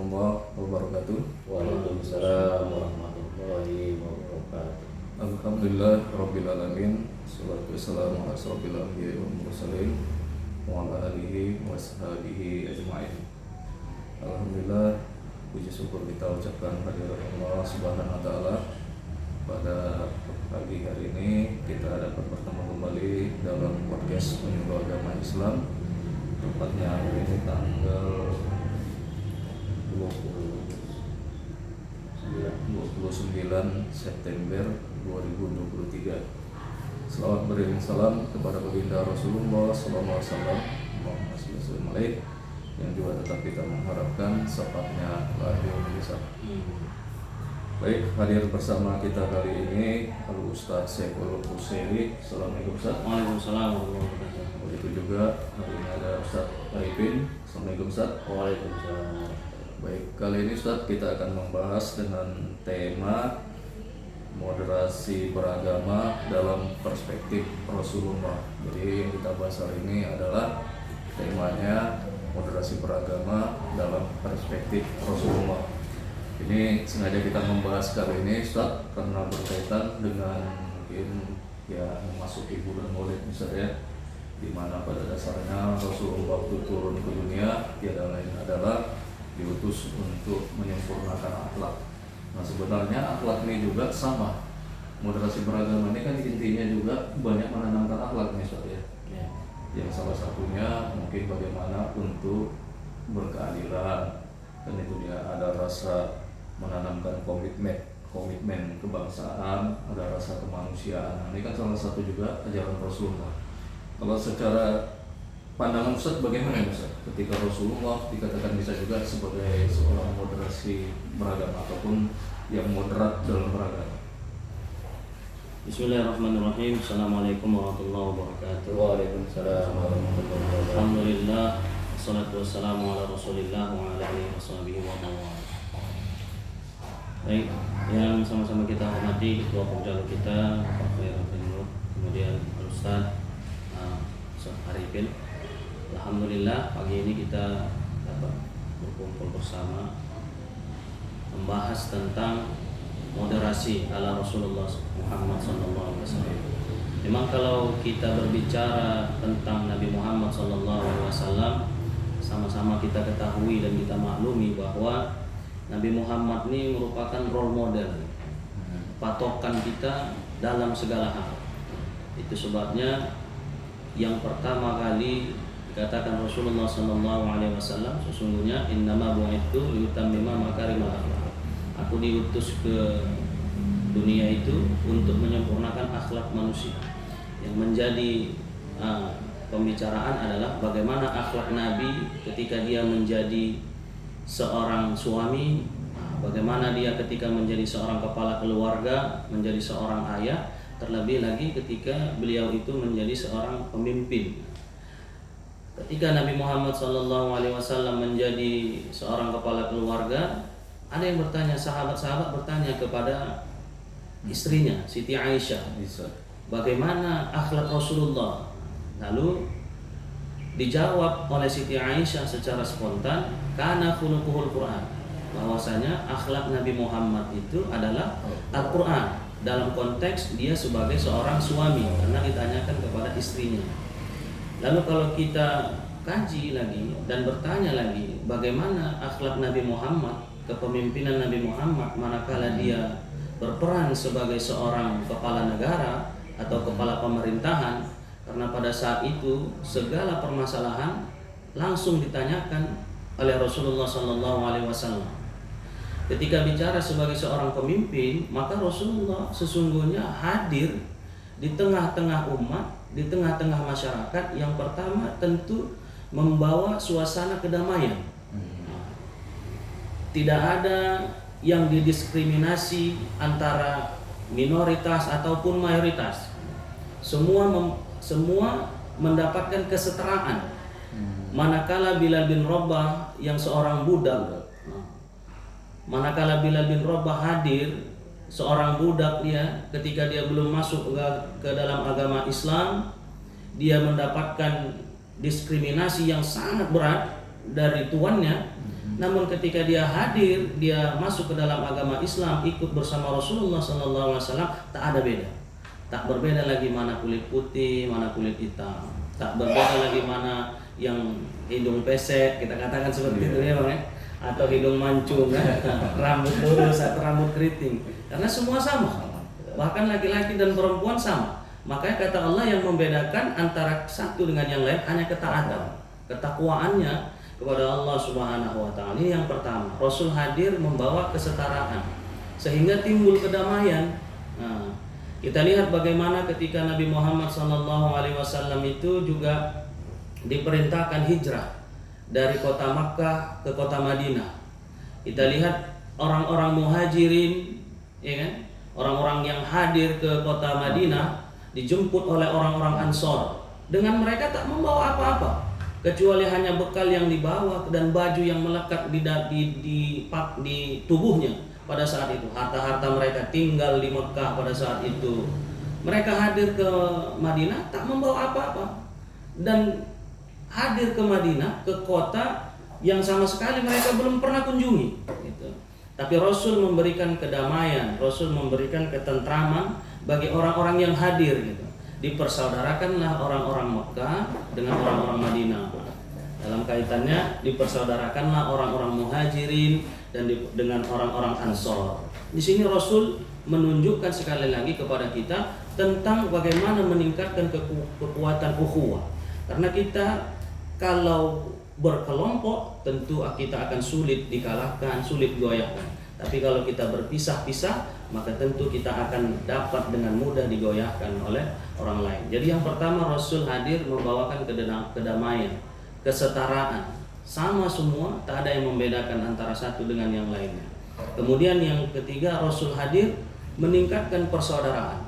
warahmatullahi wabarakatuh. Waalaikumsalam warahmatullahi wabarakatuh. Alhamdulillah rabbil alamin. Wassalatu wassalamu ala asyrofil anbiya'i wal mursalin wa ala alihi wa sahbihi ajma'in. Alhamdulillah, puji syukur kita ucapkan kehadirat Allah Subhanahu wa taala. Pada pagi hari ini kita dapat bertemu kembali dalam podcast Menyuluh Agama Islam. Tepatnya hari ini tanggal 29 September 2023. Selamat beriring salam kepada baginda Rasulullah SAW yang juga tetap kita mengharapkan sahabatnya lahir besar. Baik, hadir bersama kita kali ini Al-Ustaz Syekhul Husaini. Assalamualaikum Ustaz. Waalaikumsalam warahmatullahi wabarakatuh. Begitu juga hari ini ada Ustaz Arifin. Assalamualaikum Ustaz. Waalaikumsalam. Baik, kali ini Ustaz kita akan membahas dengan tema moderasi beragama dalam perspektif Rasulullah. Jadi yang kita bahas hari ini adalah temanya moderasi beragama dalam perspektif Rasulullah. Ini sengaja kita membahas kali ini Ustaz karena berkaitan dengan mungkin ya memasuki bulan Maulid misalnya, di mana pada dasarnya Rasulullah waktu turun ke dunia tiada lain adalah diutus untuk menyempurnakan akhlak. Nah sebenarnya akhlak ini juga sama. Moderasi beragama ini kan intinya juga banyak menanamkan akhlak nih Ustaz ya. Yang salah satunya mungkin bagaimana untuk berkeadilan, dan itu dia ada rasa menanamkan komitmen kebangsaan, ada rasa kemanusiaan. Nah, ini kan salah satu juga ajaran Rasulullah. Kalau secara pandangan Ustaz bagaimana Ustaz ketika Rasulullah dikatakan bisa juga sebagai seorang moderasi beragama ataupun yang moderat dalam beragama? Bismillahirrahmanirrahim. Assalamualaikum warahmatullahi wabarakatuh. Waalaikumsalam warahmatullahi wabarakatuh. Alhamdulillah, wassalatu wassalamu ala rasulillah wa ala alihi washabihi wa man wala. Baik, yang sama-sama kita hormati Ketua Pemjalu kita Pak Khairuddin Nur, kemudian Ustaz Arifin. Alhamdulillah pagi ini kita dapat berkumpul bersama membahas tentang moderasi ala Rasulullah Muhammad SAW. Memang kalau kita berbicara tentang Nabi Muhammad SAW, sama-sama kita ketahui dan kita maklumi bahwa Nabi Muhammad ini merupakan role model, patokan kita dalam segala hal. Itu sebabnya yang pertama kali dikatakan Rasulullah SAW, sesungguhnya innama bu'itsu liutammima makarimal akhlaq. Aku diutus ke dunia itu untuk menyempurnakan akhlak manusia. Yang menjadi pembicaraan adalah bagaimana akhlak Nabi ketika dia menjadi seorang suami, bagaimana dia ketika menjadi seorang kepala keluarga, menjadi seorang ayah, terlebih lagi ketika beliau itu menjadi seorang pemimpin. Ketika Nabi Muhammad SAW menjadi seorang kepala keluarga, ada yang bertanya, sahabat-sahabat bertanya kepada istrinya Siti Aisyah, bagaimana akhlak Rasulullah? Lalu dijawab oleh Siti Aisyah secara spontan, kana khuluquhul Quran, bahwasanya akhlak Nabi Muhammad itu adalah Al-Quran, dalam konteks dia sebagai seorang suami, karena ditanyakan kepada istrinya. Lalu kalau kita kaji lagi dan bertanya lagi bagaimana akhlak Nabi Muhammad, kepemimpinan Nabi Muhammad manakala dia berperan sebagai seorang kepala negara atau kepala pemerintahan, karena pada saat itu segala permasalahan langsung ditanyakan oleh Rasulullah SAW. Ketika bicara sebagai seorang pemimpin, maka Rasulullah sesungguhnya hadir di tengah-tengah umat, di tengah-tengah masyarakat. Yang pertama tentu membawa suasana kedamaian. Tidak ada yang didiskriminasi antara minoritas ataupun mayoritas. Semua mendapatkan kesetaraan. Manakala Bilal bin Rabah yang seorang budak, manakala Bilal bin Rabah hadir, seorang budak dia, ketika dia belum masuk ke dalam agama Islam, dia mendapatkan diskriminasi yang sangat berat dari tuannya. namun ketika dia hadir, dia masuk ke dalam agama Islam, ikut bersama Rasulullah SAW, tak ada beda. Tak berbeda lagi mana kulit putih, mana kulit hitam. Tak berbeda lagi mana yang hidung pesek, kita katakan seperti itu ya Bang ya. Atau hidung mancung kan, rambut lurus atau rambut keriting. Karena semua sama. Bahkan laki-laki dan perempuan sama. Makanya kata Allah yang membedakan antara satu dengan yang lain hanya ketaatan, ketakwaannya kepada Allah Subhanahu wa taala. Ini yang pertama. Rasul hadir membawa kesetaraan sehingga timbul kedamaian. Nah, kita lihat bagaimana ketika Nabi Muhammad SAW itu juga diperintahkan hijrah dari kota Makkah ke kota Madinah. Kita lihat orang-orang muhajirin, ya kan? Orang-orang yang hadir ke kota Madinah dijemput oleh orang-orang Ansor. Dengan mereka tak membawa apa-apa kecuali hanya bekal yang dibawa dan baju yang melekat di tubuhnya pada saat itu. Harta-harta mereka tinggal di Mekah pada saat itu. Mereka hadir ke Madinah tak membawa apa-apa dan hadir ke Madinah, ke kota yang sama sekali mereka belum pernah kunjungi gitu. Tapi Rasul memberikan kedamaian, Rasul memberikan ketentraman bagi orang-orang yang hadir gitu. Dipersaudarakanlah orang-orang Mekah dengan orang-orang Madinah. Dalam kaitannya dipersaudarakanlah orang-orang Muhajirin dan dengan orang-orang Ansor. Di sini Rasul menunjukkan sekali lagi kepada kita tentang bagaimana meningkatkan kekuatan ukhuwah. Karena kita kalau berkelompok tentu kita akan sulit dikalahkan, sulit goyahkan. Tapi kalau kita berpisah-pisah, maka tentu kita akan dapat dengan mudah digoyahkan oleh orang lain. Jadi yang pertama Rasul hadir membawakan kedamaian, kesetaraan. Sama semua, tak ada yang membedakan antara satu dengan yang lainnya. Kemudian yang ketiga Rasul hadir meningkatkan persaudaraan.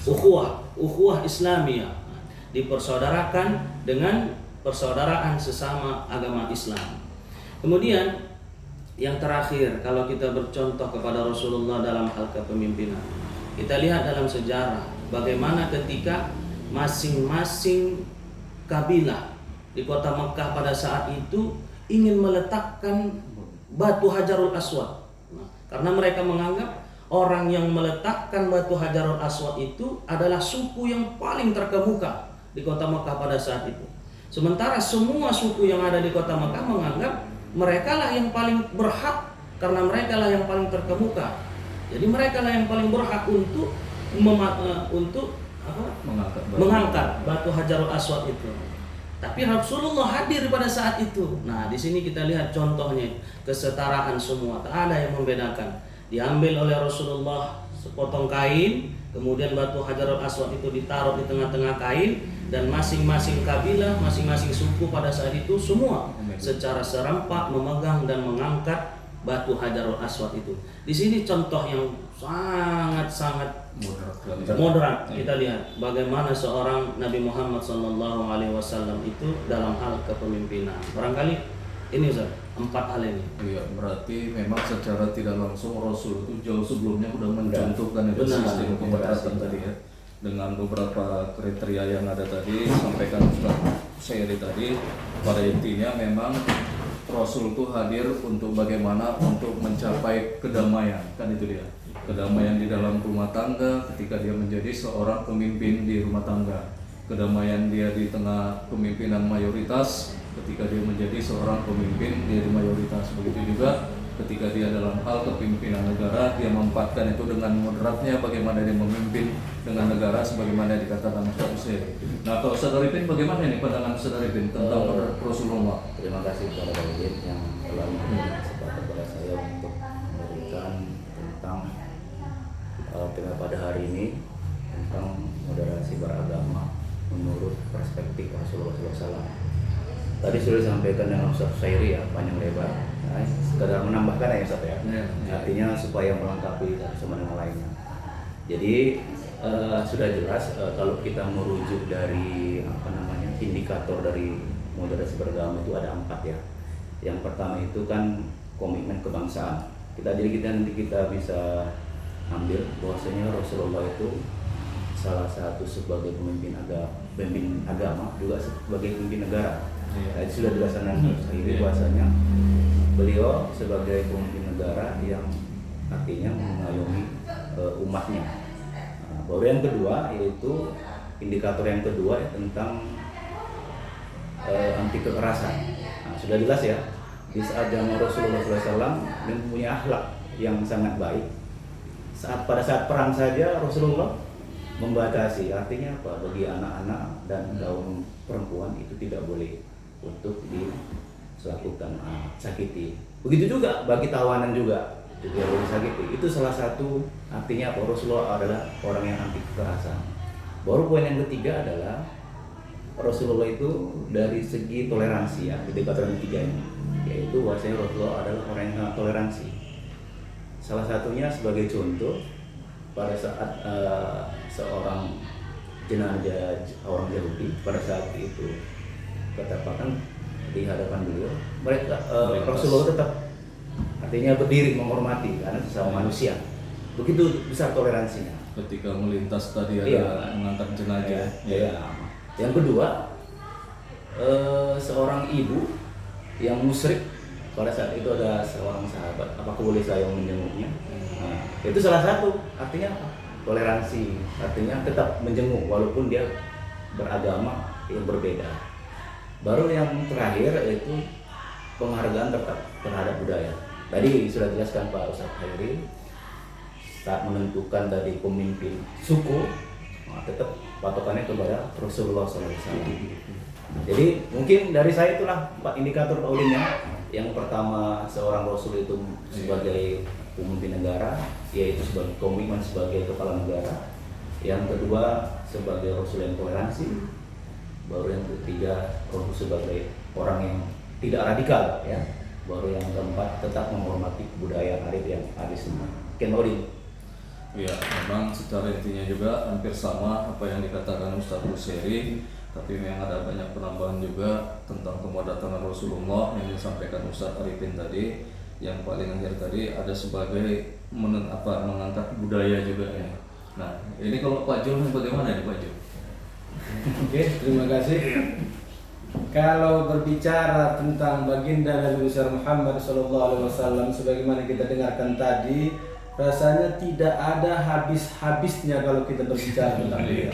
Ukhuwah Islamiyah. Dipersaudarakan dengan persaudaraan sesama agama Islam. Kemudian yang terakhir, kalau kita bercontoh kepada Rasulullah dalam hal kepemimpinan, kita lihat dalam sejarah bagaimana ketika masing-masing kabilah di kota Mekah pada saat itu ingin meletakkan batu Hajarul Aswad. Karena mereka menganggap orang yang meletakkan batu Hajarul Aswad itu adalah suku yang paling terkemuka di kota Mekah pada saat itu. Sementara semua suku yang ada di kota Mekah menganggap mereka lah yang paling berhak karena mereka lah yang paling terkemuka. Jadi mereka lah yang paling berhak untuk mengangkat batu Hajarul Aswad itu. Tapi Rasulullah hadir pada saat itu. Nah, di sini kita lihat contohnya kesetaraan semua, tak ada yang membedakan. Diambil oleh Rasulullah sepotong kain, kemudian batu Hajarul Aswad itu ditaruh di tengah-tengah kain, dan masing-masing kabilah, masing-masing suku pada saat itu semua secara serempak memegang dan mengangkat batu Hajarul Aswad itu. Di sini contoh yang sangat-sangat moderat. Kita lihat bagaimana seorang Nabi Muhammad SAW itu dalam hal kepemimpinan. Barangkali ini Ustaz, 4 hal ini. Iya, berarti memang secara tidak langsung Rasul itu jauh sebelumnya sudah mencontohkan itu sistem pemberatan tadi ya. Dengan beberapa kriteria yang ada tadi sampaikan Ustaz Sairi tadi, pada intinya memang Rasul itu hadir untuk bagaimana untuk mencapai kedamaian, kan itu dia. Kedamaian di dalam rumah tangga ketika dia menjadi seorang pemimpin di rumah tangga. Kedamaian dia di tengah pemimpinan mayoritas ketika dia menjadi seorang pemimpin dia di mayoritas. Begitu juga ketika dia dalam hal kepemimpinan negara, dia memanfaatkan itu dengan moderatnya bagaimana dia memimpin dengan negara sebagaimana dikatakan Ustaz Usairi. Nah, kalau Ustaz Arifin bagaimana ini pandangan Ustaz Arifin tentang Rasulullah? Terima kasih kepada Pak Udin yang telah memberikan kesempatan kepada saya untuk memberikan tentang tema pada hari ini tentang moderasi beragama menurut perspektif Rasulullah SAW. Tadi sudah disampaikan dengan Ustaz Sairi ya, panjang lebar. Nah, sekadar menambahkan ya Ustaz ya. Artinya supaya melengkapi satu sama dengan lainnya. Jadi sudah jelas kalau kita merujuk dari indikator dari moderasi beragama itu ada 4 ya. Yang pertama itu kan komitmen kebangsaan. Nanti kita bisa ambil bahwasanya Rasulullah itu salah satu sebagai pemimpin agama juga sebagai pemimpin negara. Nah, itu sudah dilaksanakan ini bahwasanya beliau sebagai pemimpin negara yang artinya mengayomi umatnya. Nah, baru yang kedua yaitu indikator yang kedua ya, tentang anti kekerasan. Nah, sudah jelas ya, di saat zaman Rasulullah SAW mempunyai akhlak yang sangat baik. Pada saat perang saja Rasulullah membatasi, artinya apa? Bagi anak-anak dan kaum perempuan itu tidak boleh untuk dilakukan sakiti. Begitu juga bagi tawanan juga tidak boleh sakiti. Itu salah satu artinya apa? Rasulullah adalah orang yang anti kekerasan. Baru poin yang ketiga adalah Rasulullah itu dari segi toleransi ya, indikator yang ketiga ini, yaitu bahwasanya Rasulullah adalah orang yang sangat toleransi. Salah satunya sebagai contoh pada saat seorang jenazah orang Yahudi pada saat itu katakan di hadapan beliau, Rasulullah tetap artinya berdiri menghormati karena sesama manusia. Begitu besar toleransinya. Ketika melintas tadi ada Iya. mengangkat jenazah. Iya. Yang kedua, seorang ibu yang musyrik pada saat itu ada seorang sahabat, apakah boleh saya menjenguknya? Nah, itu salah satu artinya apa? Toleransi, artinya tetap menjenguk walaupun dia beragama yang berbeda. Baru yang terakhir yaitu penghargaan terhadap budaya. Tadi sudah dijelaskan Pak Ustadz Khairi saat menentukan tadi pemimpin suku, tetap patokannya kepada Rasulullah SAW. Jadi mungkin dari saya itulah Pak indikator Pak Udin ya. Yang pertama seorang Rasul itu sebagai pemimpin negara, yaitu sebagai komitmen sebagai kepala negara. Yang kedua sebagai Rasul yang toleransi. Baru yang ketiga Rasul sebagai orang yang tidak radikal ya. Baru yang keempat tetap menghormati kebudayaan arif yang ada semua. Ken Udin. Ya, memang secara intinya juga hampir sama apa yang dikatakan Ustadz Bushiri, tapi memang ada banyak penambahan juga tentang kedatangan Rasulullah yang disampaikan Ustadz Arifin tadi. Yang paling akhir tadi ada sebagai mengangkat budaya juga ya. Nah, ini kalau Pak Jul bagaimana nih Pak Jul? Oke, terima kasih. Kalau berbicara tentang baginda Nabi besar Muhammad SAW, sebagaimana kita dengarkan tadi, rasanya tidak ada habis-habisnya kalau kita berbicara tentang beliau.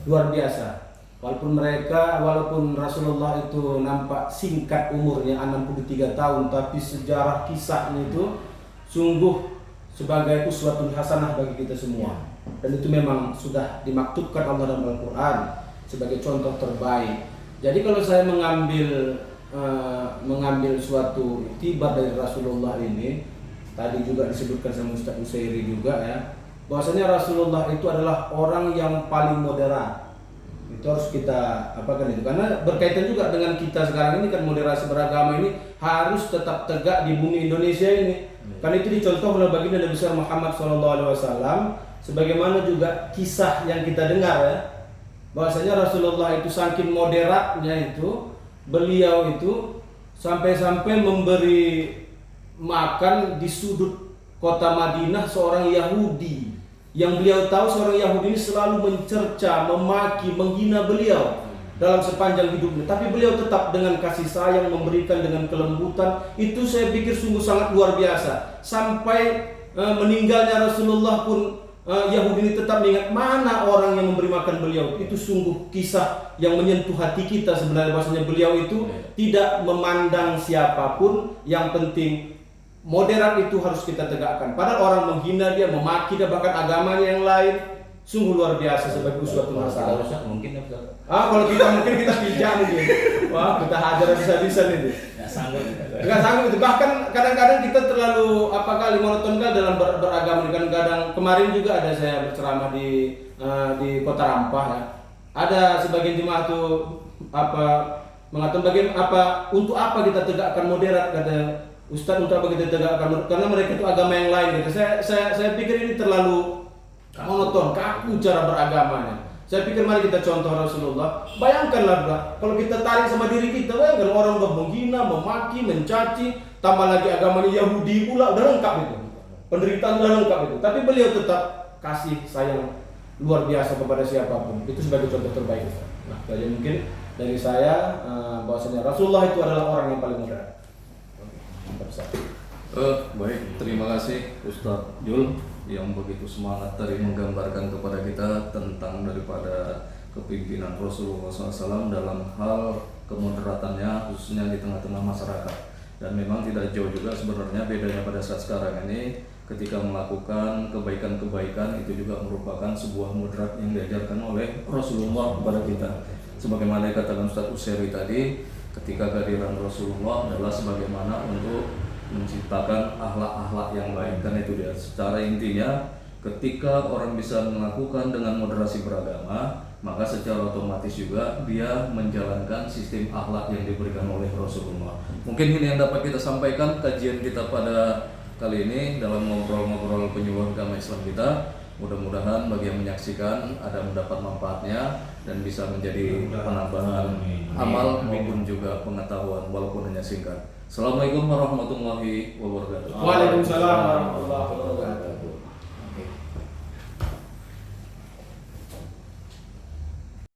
Luar biasa. Walaupun Rasulullah itu nampak singkat umurnya 63 tahun, tapi sejarah kisahnya itu sungguh sebagai uswatun hasanah bagi kita semua. Dan itu memang sudah dimaktubkan Allah dalam Al-Quran sebagai contoh terbaik. Jadi kalau saya mengambil suatu iktibar dari Rasulullah ini, tadi juga disebutkan sama Ustaz Usairi juga ya, bahwasanya Rasulullah itu adalah orang yang paling moderat. Itu harus kita apakan itu, karena berkaitan juga dengan kita sekarang ini kan, moderasi beragama ini harus tetap tegak di bumi Indonesia ini. Kan itu dicontoh oleh baginda Nabi besar Muhammad SAW, sebagaimana juga kisah yang kita dengar ya, bahwasanya Rasulullah itu saking moderatnya itu, beliau itu sampai-sampai memberi makan di sudut kota Madinah seorang Yahudi, yang beliau tahu seorang Yahudi ini selalu mencerca, memaki, menghina beliau dalam sepanjang hidupnya, tapi beliau tetap dengan kasih sayang memberikan dengan kelembutan. Itu saya pikir sungguh sangat luar biasa. Sampai meninggalnya Rasulullah pun Yahudi ini tetap mengingat mana orang yang memberi makan beliau. Itu sungguh kisah yang menyentuh hati kita sebenarnya, bahwasanya beliau itu tidak memandang siapapun, yang penting moderat itu harus kita tegakkan. Padahal orang menghina dia, memaki dia, bahkan agamanya yang lain, sungguh luar biasa sebagai uswatun hasanah. Mungkin ya, Kalau kita mungkin kita pijak mungkin. Wah, kita hajar bisa-bisa ini. Enggak sanggup itu. Bahkan kadang-kadang kita terlalu monoton dalam beragama. Kadang-kadang kemarin juga ada saya berceramah di Kota Rampah ya. Ada sebagian jemaah tuh mengatakan untuk apa kita tegakkan moderat, kata Ustaz, untuk apa kita tegakkan, karena mereka itu agama yang lain gitu. Saya pikir ini terlalu monoton, kaku cara beragamanya. Saya pikir mari kita contoh Rasulullah. Bayangkanlah kalau kita tarik sama diri kita, bayangkan orang udah menghina, memaki, mencaci, tambah lagi agamanya Yahudi pula, udah lengkap itu. Penderitaan udah lengkap itu. Tapi beliau tetap kasih sayang luar biasa kepada siapapun. Itu sebagai contoh terbaik. Nah, jadi mungkin dari saya bahwasanya Rasulullah itu adalah orang yang paling moderat. Mantap, Ustaz. Baik, terima kasih Ustadz Jul yang begitu semangat tadi menggambarkan kepada kita tentang daripada kepimpinan Rasulullah SAW dalam hal kemoderatannya khususnya di tengah-tengah masyarakat. Dan memang tidak jauh juga sebenarnya bedanya pada saat sekarang ini ketika melakukan kebaikan-kebaikan itu juga merupakan sebuah moderat yang diajarkan oleh Rasulullah kepada kita. Sebagaimana dikatakan Ustadz Usairi tadi, ketika kehadiran Rasulullah adalah sebagaimana untuk menciptakan akhlak-akhlak yang baik. Karena itu dia secara intinya ketika orang bisa melakukan dengan moderasi beragama, maka secara otomatis juga dia menjalankan sistem akhlak yang diberikan oleh Rasulullah. Mungkin ini yang dapat kita sampaikan kajian kita pada kali ini dalam ngobrol-ngobrol penyuluhan agama Islam kita. Mudah-mudahan bagi yang menyaksikan ada mendapat manfaatnya dan bisa menjadi penambahan amal maupun juga pengetahuan walaupun hanya singkat. Assalamualaikum warahmatullahi wabarakatuh. Waalaikumsalam warahmatullahi